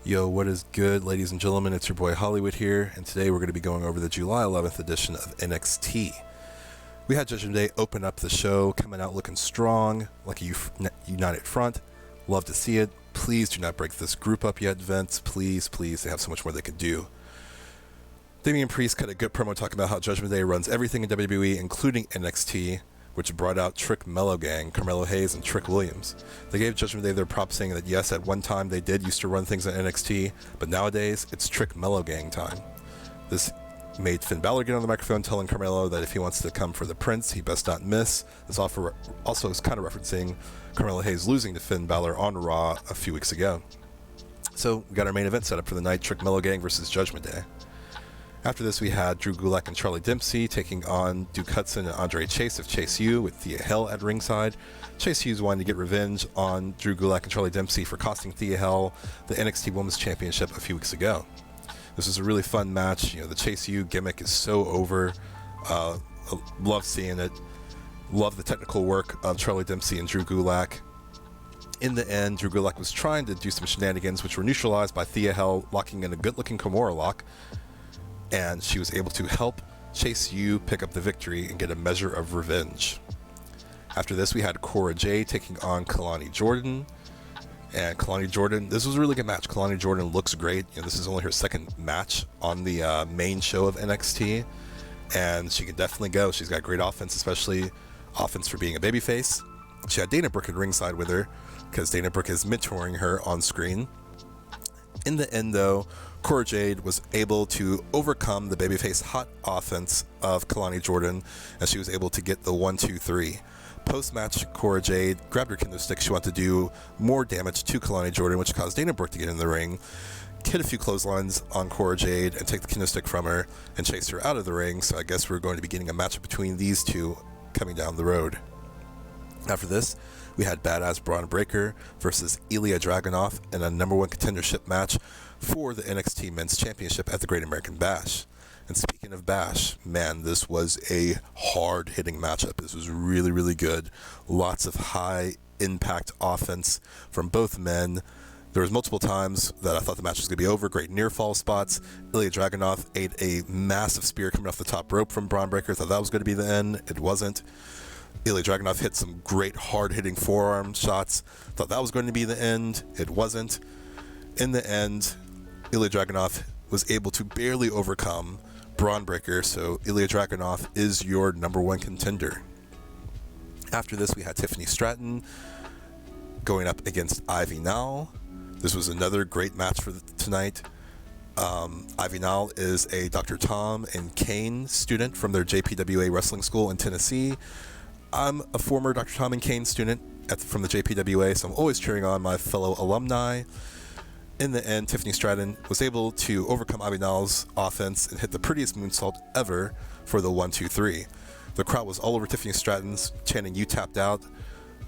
Yo, what is good, ladies and gentlemen? It's your boy Hollywood here, and today we're going to be going over the July 11th edition of NXT. We had Judgement Day open up the show, coming out looking strong, like a united front. Love to see it. Please do not break this group up yet, Vince. Please, please. They have so much more they could do. Damian Priest cut a good promo talking about how Judgement Day runs everything in WWE, including NXT, which brought out Trick Melo Gang, Carmelo Hayes, and Trick Williams. They gave Judgement Day their props, saying that yes, at one time they did used to run things on NXT, but nowadays it's Trick Melo Gang time. This made Finn Balor get on the microphone telling Carmelo that if he wants to come for the Prince, he best not miss. This also is kind of referencing Carmelo Hayes losing to Finn Balor on Raw a few weeks ago. So we got our main event set up for the night, Trick Melo Gang versus Judgement Day. After this, we had Drew Gulak and Charlie Dempsey taking on Duke Hudson and Andre Chase of Chase U with Thea Hell at ringside. Chase U's wanting to get revenge on Drew Gulak and Charlie Dempsey for costing Thea Hell the NXT Women's Championship a few weeks ago. This was a really fun match. You know, the Chase U gimmick is so over. Love seeing it. Love the technical work of Charlie Dempsey and Drew Gulak. In the end, Drew Gulak was trying to do some shenanigans, which were neutralized by Thea Hell locking in a good-looking Kimura lock, and she was able to help Chase U pick up the victory and get a measure of revenge. After this, we had Cora Jade taking on Kalani Jordan. And Kalani Jordan, this was a really good match. Kalani Jordan looks great. You know, this is only her second match on the main show of NXT, and she can definitely go. She's got great offense, especially offense for being a babyface. She had Dana Brooke at ringside with her, because Dana Brooke is mentoring her on screen. In the end, though, Cora Jade was able to overcome the babyface hot offense of Kalani Jordan, and she was able to get the 1-2-3. Post-match, Cora Jade grabbed her kendo stick. She wanted to do more damage to Kalani Jordan, which caused Dana Brooke to get in the ring, hit a few clotheslines on Cora Jade, and take the kendo stick from her and chase her out of the ring. So I guess we're going to be getting a matchup between these two coming down the road. After this, we had Badass Bron Breakker versus Ilja Dragunov in a number one contendership match for the NXT Men's Championship at the Great American Bash. And speaking of Bash, man, this was a hard-hitting matchup. This was really, really good. Lots of high-impact offense from both men. There was multiple times that I thought the match was going to be over. Great near-fall spots. Ilja Dragunov ate a massive spear coming off the top rope from Bron Breakker. Thought that was going to be the end. It wasn't. Ilja Dragunov hit some great hard-hitting forearm shots. Thought that was going to be the end. It wasn't. In the end, Ilja Dragunov was able to barely overcome Bron Breakker, so Ilja Dragunov is your number one contender. After this, we had Tiffany Stratton going up against Ivy Nile. This was another great match for tonight. Ivy Nile is a Dr. Tom and Kane student from their JPWA wrestling school in Tennessee. I'm a former Dr. Tom and Kane student from the JPWA, so I'm always cheering on my fellow alumni. In the end, Tiffany Stratton was able to overcome Ivy Nile's offense and hit the prettiest moonsault ever for the 1-2-3. The crowd was all over Tiffany Stratton's, chanting, "You tapped out,"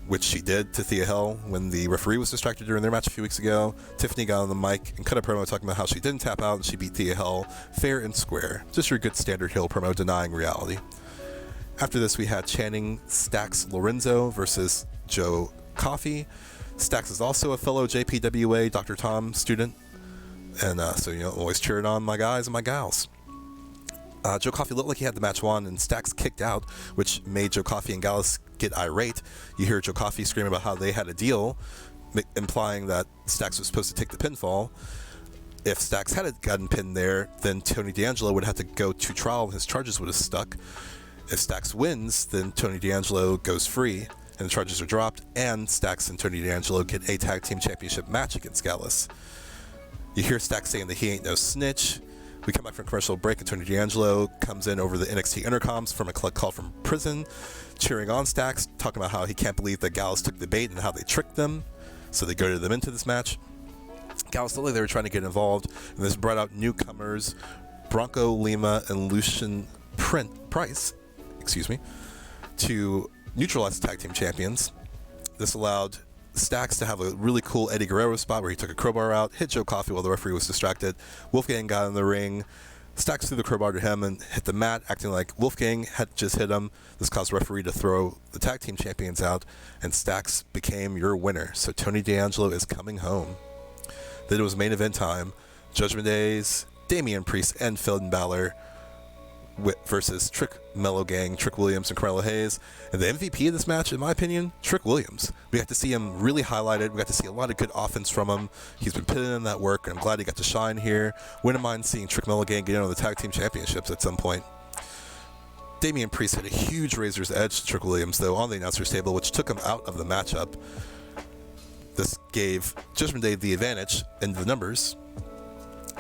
which she did to Thea Hell when the referee was distracted during their match a few weeks ago. Tiffany got on the mic and cut a promo talking about how she didn't tap out and she beat Thea Hell fair and square. Just your good standard heel promo denying reality. After this, we had Channing Stax Lorenzo versus Joe Coffey. Stax is also a fellow JPWA Dr. Tom student, and so, you know, always cheering on my guys and my gals. Joe Coffey looked like he had the match won, and Stax kicked out, which made Joe Coffey and Gallus get irate. You hear Joe Coffey scream about how they had a deal, implying that Stax was supposed to take the pinfall. If Stax had gotten pinned there, then Tony D'Angelo would have to go to trial and his charges would have stuck. If Stax wins, then Tony D'Angelo goes free and the charges are dropped, and Stax and Tony D'Angelo get a tag team championship match against Gallus. You hear Stax saying that he ain't no snitch. We come back from commercial break, and Tony D'Angelo comes in over the NXT intercoms from a call from prison, cheering on Stax, talking about how he can't believe that Gallus took the bait and how they tricked them, so they goaded them into this match. Gallus looked like they were trying to get involved, and this brought out newcomers Bronco Lima and Lucian Price, to neutralize the tag team champions. This allowed Stax to have a really cool Eddie Guerrero spot where he took a crowbar out, hit Joe Coffey while the referee was distracted. Wolfgang got in the ring. Stax threw the crowbar to him and hit the mat, acting like Wolfgang had just hit him. This caused the referee to throw the tag team champions out, and Stax became your winner. So Tony D'Angelo is coming home. Then it was main event time. Judgment Day's Damian Priest and Finn Balor versus Trick Melo Gang, Trick Williams and Carmelo Hayes. And the MVP of this match, in my opinion, Trick Williams. We got to see him really highlighted. We got to see a lot of good offense from him. He's been putting in that work, and I'm glad he got to shine here. Wouldn't mind seeing Trick Melo Gang get in on the tag team championships at some point. Damian Priest had a huge razor's edge to Trick Williams, though, on the announcer's table, which took him out of the matchup. This gave Judgment Day the advantage in the numbers.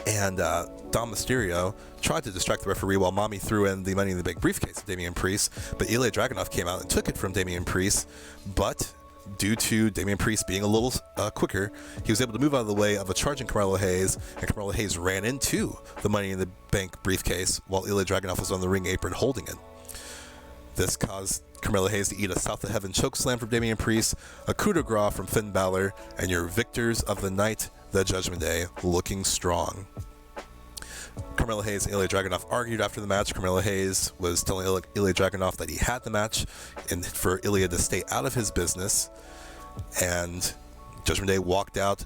And Dom Mysterio tried to distract the referee while Mommy threw in the Money in the Bank briefcase of Damian Priest, but Ilja Dragunov came out and took it from Damian Priest. But due to Damian Priest being a little quicker, he was able to move out of the way of a charging Carmelo Hayes, and Carmelo Hayes ran into the Money in the Bank briefcase while Ilja Dragunov was on the ring apron holding it. This caused Carmelo Hayes to eat a South of Heaven chokeslam from Damian Priest, a coup de grace from Finn Balor, and your victors of the night, the Judgment Day, looking strong. Carmelo Hayes and Ilja Dragunov argued after the match. Carmelo Hayes was telling Ilja Dragunov that he had the match and for Ilja to stay out of his business. And Judgment Day walked out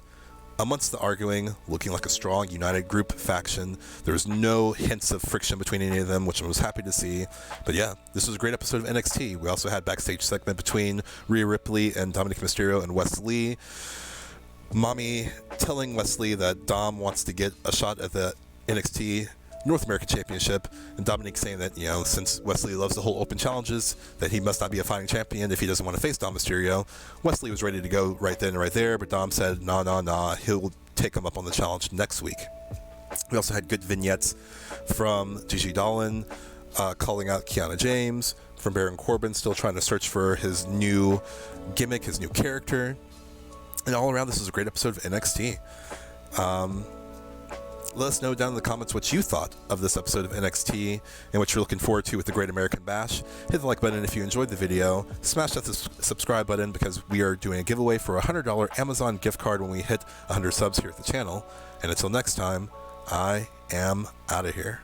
amongst the arguing, looking like a strong, united group faction. There was no hints of friction between any of them, which I was happy to see. But yeah, this was a great episode of NXT. We also had backstage segment between Rhea Ripley and Dominic Mysterio and Wes Lee. Mommy telling Wesley that Dom wants to get a shot at the NXT North American Championship, and Dominic saying that, you know, since Wesley loves the whole open challenges, that he must not be a fighting champion if he doesn't want to face Dom Mysterio. Wesley was ready to go right then and right there, but Dom said, nah, he'll take him up on the challenge next week. We also had good vignettes from Gigi Dolin, calling out Kiana James, from Baron Corbin still trying to search for his new gimmick, his new character. And all around, this was a great episode of NXT. Let us know down in the comments what you thought of this episode of NXT and what you're looking forward to with the Great American Bash. Hit the like button if you enjoyed the video. Smash that subscribe button because we are doing a giveaway for a $100 Amazon gift card when we hit 100 subs here at the channel. And until next time, I am out of here.